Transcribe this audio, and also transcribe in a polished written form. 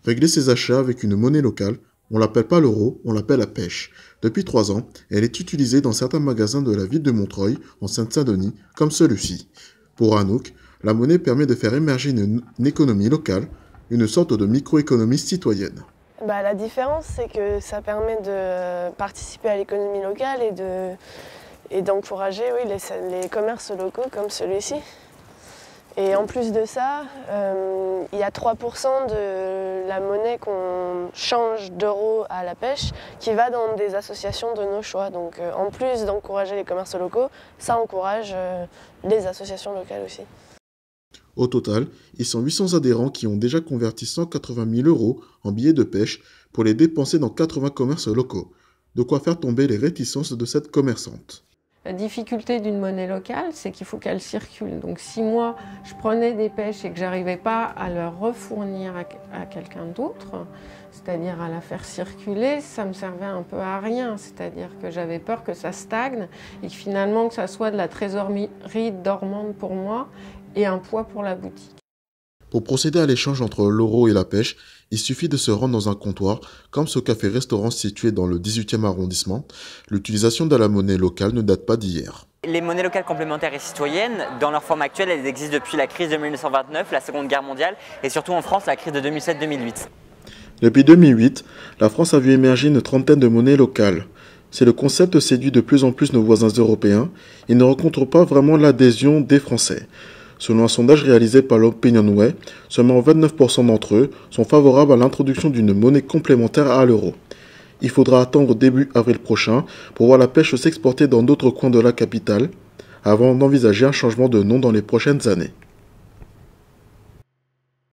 Régler ses achats avec une monnaie locale, on l'appelle pas l'euro, on l'appelle la pêche. Depuis 3 ans, elle est utilisée dans certains magasins de la ville de Montreuil, en Seine-Saint-Denis, comme celui-ci. Pour Anouk, la monnaie permet de faire émerger une économie locale, une sorte de microéconomie citoyenne. La différence, c'est que ça permet de participer à l'économie locale et d'encourager les commerces locaux comme celui-ci. Et en plus de ça, il y a 3% de la monnaie qu'on change d'euros à la pêche qui va dans des associations de nos choix. Donc en plus d'encourager les commerces locaux, ça encourage les associations locales aussi. Au total, ils sont 800 adhérents qui ont déjà converti 180 000 € en billets de pêche pour les dépenser dans 80 commerces locaux. De quoi faire tomber les réticences de cette commerçante. La difficulté d'une monnaie locale, c'est qu'il faut qu'elle circule. Donc si moi, je prenais des pêches et que j'arrivais pas à leur refournir à quelqu'un d'autre, c'est-à-dire à la faire circuler, ça me servait un peu à rien. C'est-à-dire que j'avais peur que ça stagne et que finalement que ça soit de la trésorerie dormante pour moi et un poids pour la boutique. Pour procéder à l'échange entre l'euro et la pêche, il suffit de se rendre dans un comptoir, comme ce café-restaurant situé dans le 18e arrondissement. L'utilisation de la monnaie locale ne date pas d'hier. Les monnaies locales complémentaires et citoyennes, dans leur forme actuelle, elles existent depuis la crise de 1929, la Seconde Guerre mondiale, et surtout en France, la crise de 2007-2008. Depuis 2008, la France a vu émerger une trentaine de monnaies locales. Si le concept séduit de plus en plus nos voisins européens, il ne rencontre pas vraiment l'adhésion des Français. Selon un sondage réalisé par l'Opinionway, seulement 29% d'entre eux sont favorables à l'introduction d'une monnaie complémentaire à l'euro. Il faudra attendre début avril prochain pour voir la pêche s'exporter dans d'autres coins de la capitale, avant d'envisager un changement de nom dans les prochaines années.